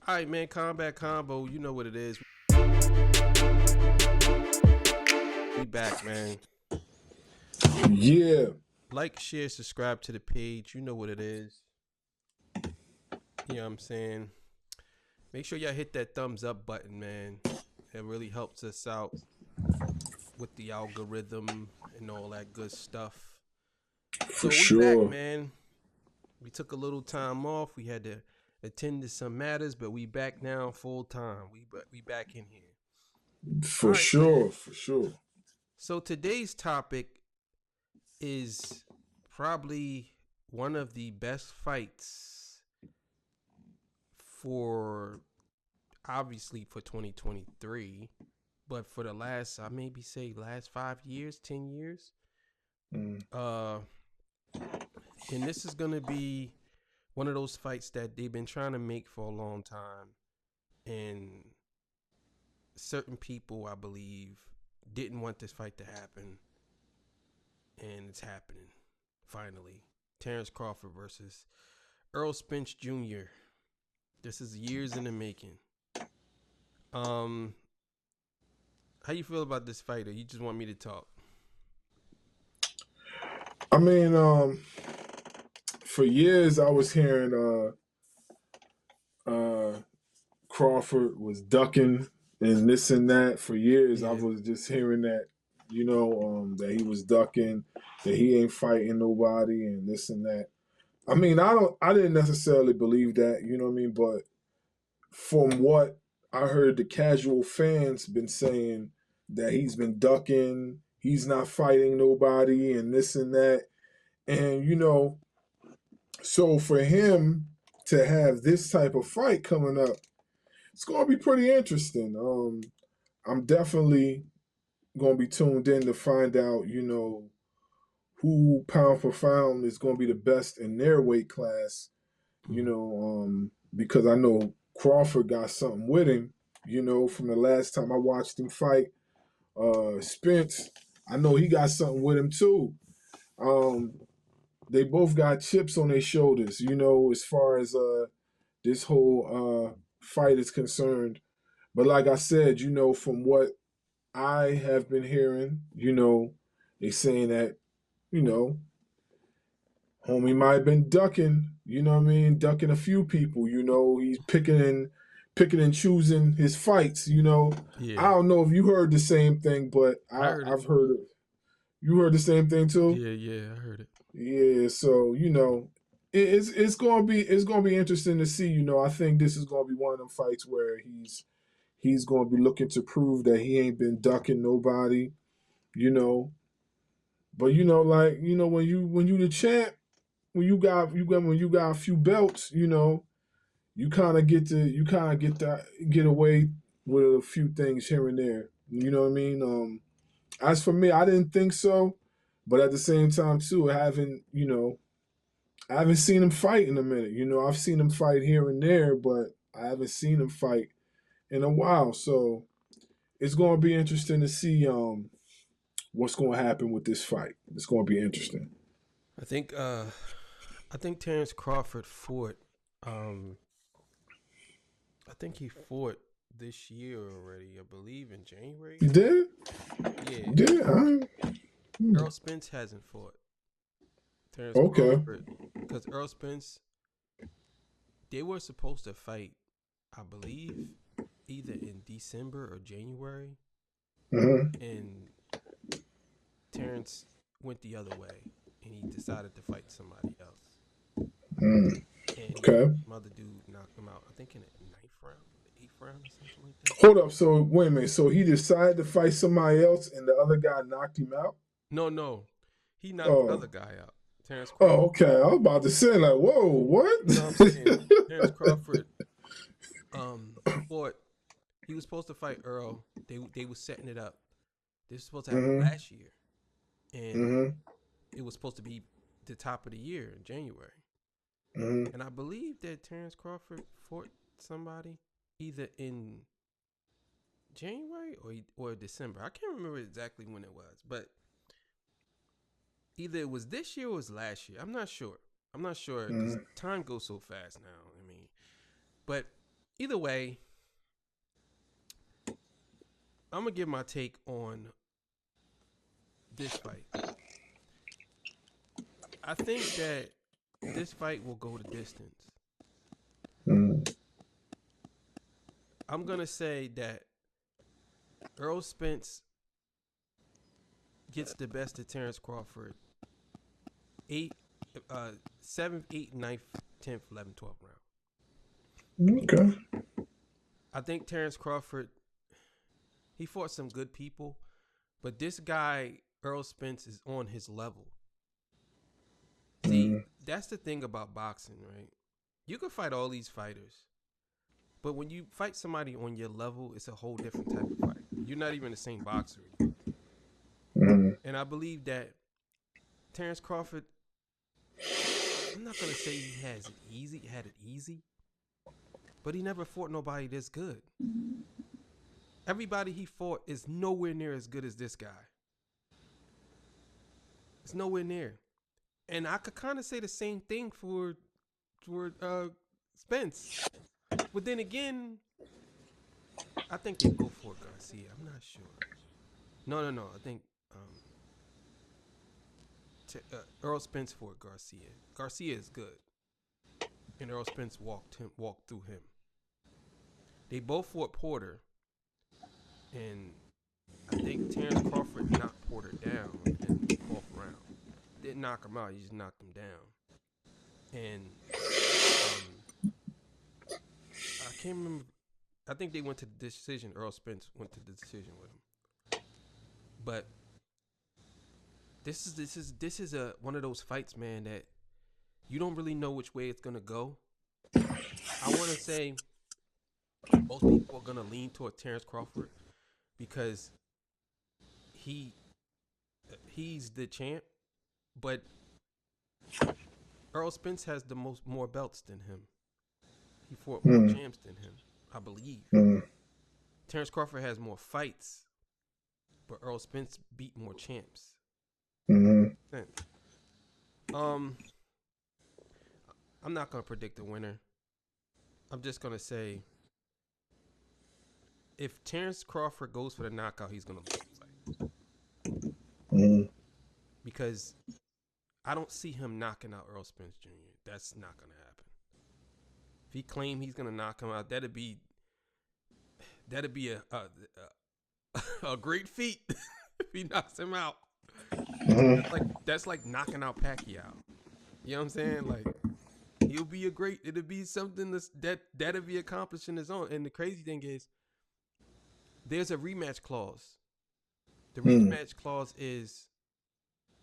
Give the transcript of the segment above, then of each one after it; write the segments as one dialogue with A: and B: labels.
A: All right, man. Combat Konvo. You know what it is. We back, man.
B: Yeah.
A: Like, share, subscribe to the page. You know what it is. You know what I'm saying? Make sure y'all hit that thumbs up button, man. It really helps us out with the algorithm and all that good stuff.
B: For
A: so we
B: sure.
A: back, man. We took a little time off. We had to attend to some matters, but we back now full time. We back in here.
B: For
A: right,
B: sure.
A: man.
B: For sure.
A: So today's topic is probably one of the best fights for, obviously, for 2023, but for the last, I maybe say last 5 years, 10 years. And this is going to be one of those fights that they've been trying to make for a long time. And certain people, I believe, didn't want this fight to happen. And it's happening, finally. Terrence Crawford versus Errol Spence Jr. This is years in the making. How you feel about this fight, or you just want me to talk?
B: I mean, for years I was hearing Crawford was ducking and this and that. For years I was just hearing that, that he was ducking, that he ain't fighting nobody and this and that. I mean, I didn't necessarily believe that, you know what I mean? But from what I heard, the casual fans been saying that he's been ducking, he's not fighting nobody and this and that. And, so for him to have this type of fight coming up, it's going to be pretty interesting. I'm definitely going to be tuned in to find out, who pound for pound is going to be the best in their weight class, because I know Crawford got something with him, from the last time I watched him fight Spence. I know he got something with him too. They both got chips on their shoulders, as far as this whole fight is concerned. But like I said, from what I have been hearing, they saying that, homie might have been ducking, ducking a few people, he's picking and choosing his fights,
A: Yeah.
B: I don't know if you heard the same thing, but I've heard it. You heard the same thing too?
A: Yeah, I heard it.
B: Yeah, so it's gonna be interesting to see. I think this is gonna be one of them fights where he's gonna be looking to prove that he ain't been ducking nobody, But when you the champ, when you got a few belts, you kind of get away with a few things here and there. You know what I mean? As for me, I didn't think so, but at the same time too, I haven't seen him fight in a minute. I've seen him fight here and there, but I haven't seen him fight in a while. So it's going to be interesting to see what's going to happen with this fight. It's going to be interesting.
A: I think Terrence Crawford fought. I think he fought this year already. I believe in January.
B: You did?
A: Yeah.
B: Did?
A: Errol Spence hasn't fought. Terrence
B: Okay.
A: Crawford, because Errol Spence, they were supposed to fight, I believe, either in December or January, and Terrence went the other way, and he decided to fight somebody else. And some other dude knocked him out, I think in the 9th round, the 8th round, or something like that.
B: Hold up. So wait a minute. So he decided to fight somebody else, and the other guy knocked him out?
A: No, he knocked the other guy out. Terrence Crawford.
B: Oh, okay. I was about to say, like, whoa, what?
A: You know what I'm saying? Terrence Crawford fought. He was supposed to fight Earl. They were setting it up. They were supposed to happen last year, and it was supposed to be the top of the year in January. And I believe that Terrence Crawford fought somebody either in January or December. I can't remember exactly when it was, but either it was this year or it was last year. I'm not sure. Time goes so fast now. I mean, but either way, I'm gonna give my take on this fight. I think that this fight will go the distance. I'm gonna say that Earl Spence gets the best of Terrence Crawford. 7th, 8th, 9th, 10th, 11th, 12th round.
B: Okay.
A: I think Terrence Crawford, he fought some good people, but this guy, Earl Spence, is on his level. See, that's the thing about boxing, right? You can fight all these fighters, but when you fight somebody on your level, it's a whole different type of fight. You're not even the same boxer. And I believe that Terrence Crawford, I'm not going to say he had it easy, but he never fought nobody this good. Everybody he fought is nowhere near as good as this guy. It's nowhere near. And I could kind of say the same thing for Spence. But then again, I think they go for Garcia. I'm not sure. No. I think Earl Spence fought Garcia. Garcia is good, and Earl Spence walked through him. They both fought Porter, and I think Terrence Crawford knocked Porter down in the 4th round. Didn't knock him out; he just knocked him down. And I can't remember. I think they went to the decision. Earl Spence went to the decision with him. But this is one of those fights, man, that you don't really know which way it's gonna go. I want to say most people are gonna lean toward Terrence Crawford because he's the champ, but Earl Spence has more belts than him. He fought more champs than him, I believe. Terrence Crawford has more fights, but Earl Spence beat more champs. I'm not gonna predict the winner. I'm just gonna say if Terrence Crawford goes for the knockout, he's gonna lose the fight. Because I don't see him knocking out Earl Spence Jr. That's not gonna happen. If he claims he's gonna knock him out, that'd be a great feat if he knocks him out. That's like knocking out Pacquiao. You know what I'm saying? Like it'll be something that'll be accomplished in his own. And the crazy thing is, there's a rematch clause. The rematch clause is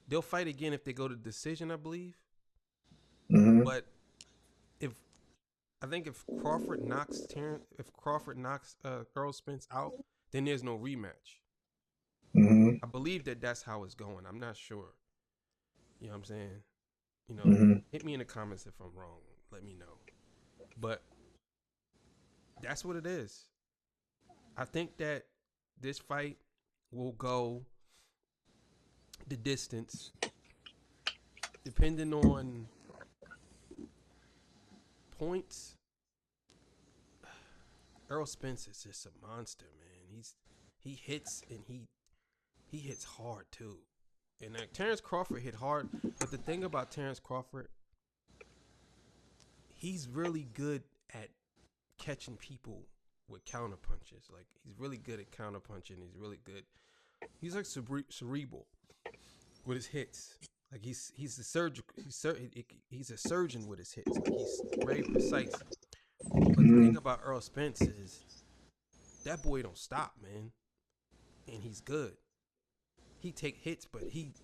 A: they'll fight again if they go to decision, I believe. But if Crawford knocks Earl Spence out, then there's no rematch. I believe that's how it's going. I'm not sure. You know what I'm saying? You know, hit me in the comments if I'm wrong. Let me know. But that's what it is. I think that this fight will go the distance, depending on points. Earl Spence is just a monster, man. He hits and he hits hard too. And Terrence Crawford hit hard, but the thing about Terrence Crawford, he's really good at catching people with counter punches. Like he's really good at counter punching. He's really good. He's like cerebral with his hits. Like he's a surgeon. He's a surgeon with his hits. Like he's very precise. But the thing about Earl Spence is that boy don't stop, man, and he's good. He take hits, but he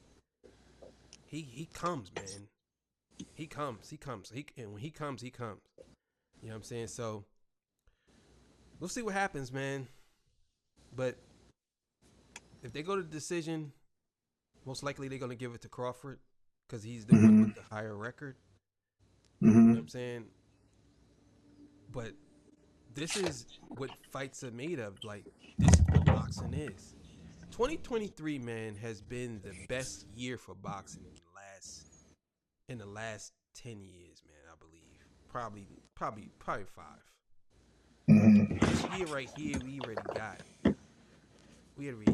A: comes, man. He comes. And when he comes, he comes. You know what I'm saying? So we'll see what happens, man. But if they go to the decision, most likely they're gonna give it to Crawford because he's the one with the higher record. You know what I'm saying? But this is what fights are made of. Like this is what boxing is. 2023, man, has been the best year for boxing in the last 10 years, man. I believe probably 5. This year right here, we already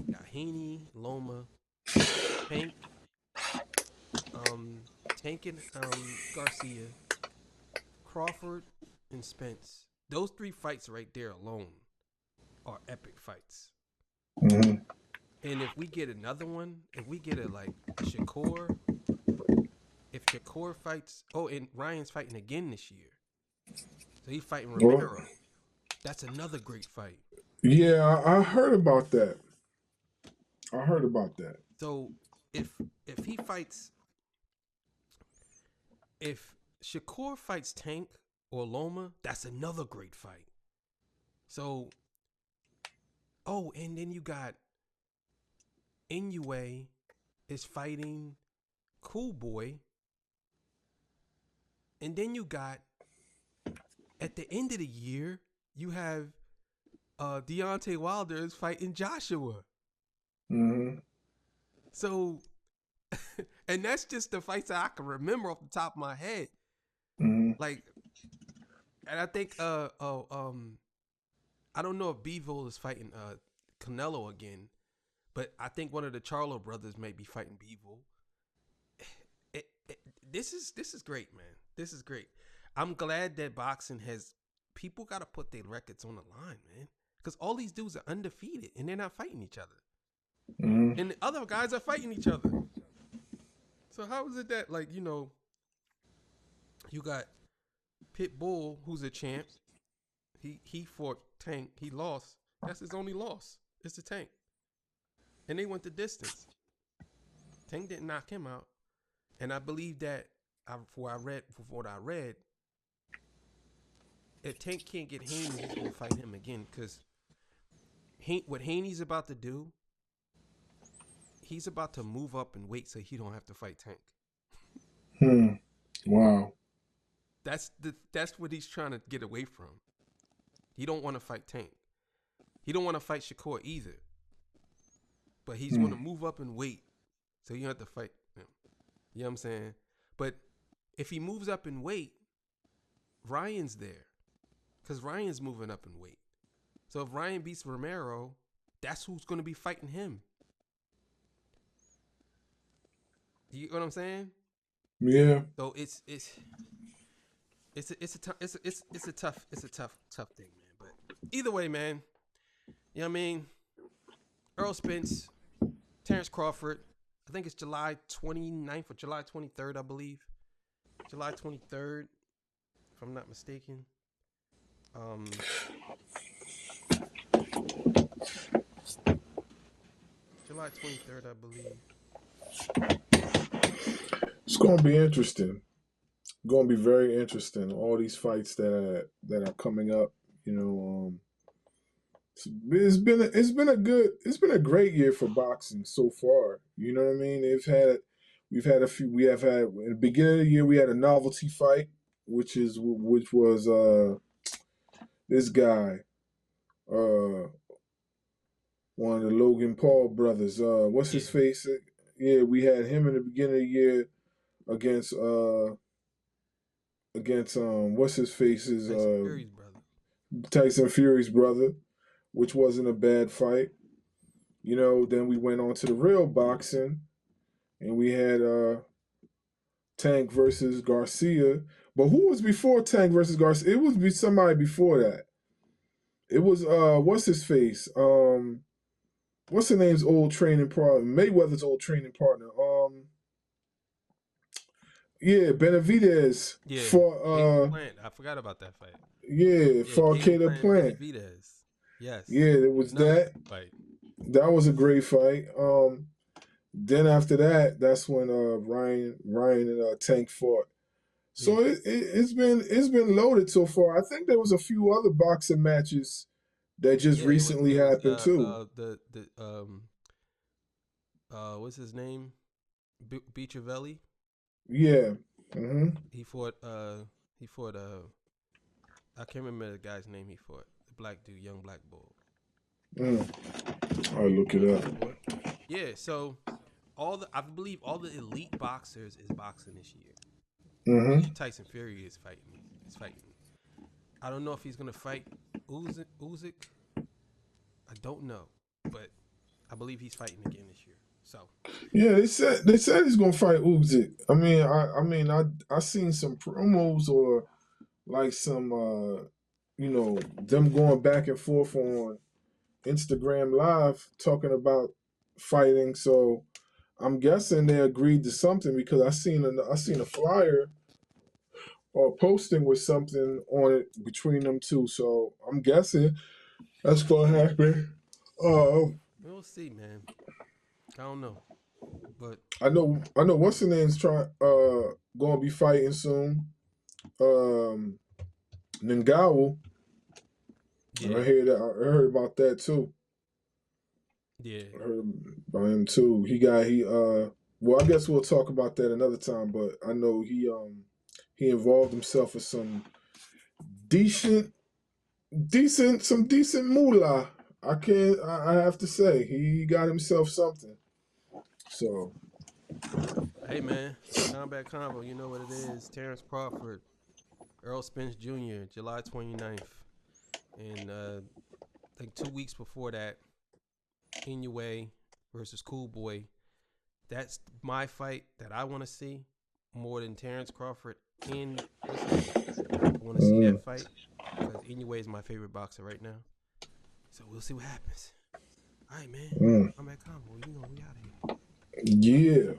A: got Haney, Loma, Tank, Tank and Garcia, Crawford, and Spence. Those 3 fights right there alone are epic fights.
B: Mm-hmm.
A: And if we get another one, if we get a Shakur, if Shakur fights, and Ryan's fighting again this year, so he's fighting Romero. That's another great fight.
B: Yeah, I heard about that.
A: So if he fights, if Shakur fights Tank or Loma, that's another great fight. So, and then you got Inoue is fighting Cool Boy. And then you got, at the end of the year, you have Deontay Wilder is fighting Joshua.
B: Mm-hmm.
A: So, and that's just the fights that I can remember off the top of my head.
B: Mm-hmm.
A: Like, and I think, I don't know if Bivol is fighting Canelo again, but I think one of the Charlo brothers may be fighting Bivol. This is great, man. This is great. I'm glad that boxing has, people got to put their records on the line, man. Because all these dudes are undefeated and they're not fighting each other.
B: Mm-hmm.
A: And the other guys are fighting each other. So how is it that, you got Pitbull, who's a champ. He fought Tank. He lost. That's his only loss. It's the Tank. And they went the distance. Tank didn't knock him out. And I believe that, from what I read, if Tank can't get Haney, he's going to fight him again. Because what Haney's about to do, he's about to move up in weight so he don't have to fight Tank.
B: Wow.
A: That's what he's trying to get away from. He don't want to fight Tank. He don't want to fight Shakur either. But he's going to move up in weight so you don't have to fight him. You know what I'm saying? But if he moves up in weight, Ryan's there. Because Ryan's moving up in weight. So if Ryan beats Romero, that's who's going to be fighting him. You know what I'm saying?
B: Yeah.
A: So it's a tough thing, man. But either way, man, you know what I mean? Errol Spence, Terrence Crawford. I think it's July 29th or July 23rd, I believe. July 23rd, if I'm not mistaken. July 23rd, I believe.
B: It's going to be interesting. Going to be very interesting. All these fights that are coming up, it's been a great year for boxing so far. You know what I mean? We have had in the beginning of the year we had a novelty fight, which was this guy, one of the Logan Paul brothers. What's his face? Yeah, we had him in the beginning of the year against what's his face's Tyson Fury's brother, which wasn't a bad fight. Then we went on to the real boxing, and we had Tank versus Garcia. But who was before Tank versus Garcia? It was somebody before that. It was what's his face? What's the name's old training partner? Mayweather's old training partner. Yeah, Benavidez.
A: Yeah,
B: for
A: I forgot about that fight.
B: Yeah, for Caleb Plant.
A: Benavidez. Yes.
B: Yeah, it was that
A: fight.
B: That was a great fight. Then after that, that's when Ryan and Tank fought. So it's been loaded so far. I think there was a few other boxing matches that just recently happened too.
A: What's his name? Bichavelli.
B: Yeah.
A: He fought. I can't remember the guy's name. He fought the black dude, young black bull.
B: I'll look it up.
A: Yeah. So I believe all the elite boxers is boxing this year. Tyson Fury is fighting. I don't know if he's gonna fight Usyk, I don't know, but I believe he's fighting again this year. So
B: Yeah, they said he's gonna fight Usyk. I seen some promos or like some them going back and forth on Instagram Live talking about fighting. So I'm guessing they agreed to something because I seen a flyer or posting with something on it between them two. So I'm guessing that's gonna happen.
A: we'll see, man. I don't know, but
B: I know what's the name's gonna be fighting soon. Um Ngannou.
A: yeah,
B: I heard about that too.
A: yeah,
B: I heard about him too. Well, I guess we'll talk about that another time, but I know he involved himself with some decent decent moolah. I have to say he got himself something. So
A: hey, man, Combat Convo, you know what it is. Terrence Crawford, Earl Spence Jr., July 29th. And I think 2 weeks before that, Inoue versus Cool Boy. That's my fight that I want to see more than Terrence Crawford in what's his name? I want to see that fight because Inoue is my favorite boxer right now. So we'll see what happens. All right, man. I'm at Konvo. You know, we out of here.
B: yeah.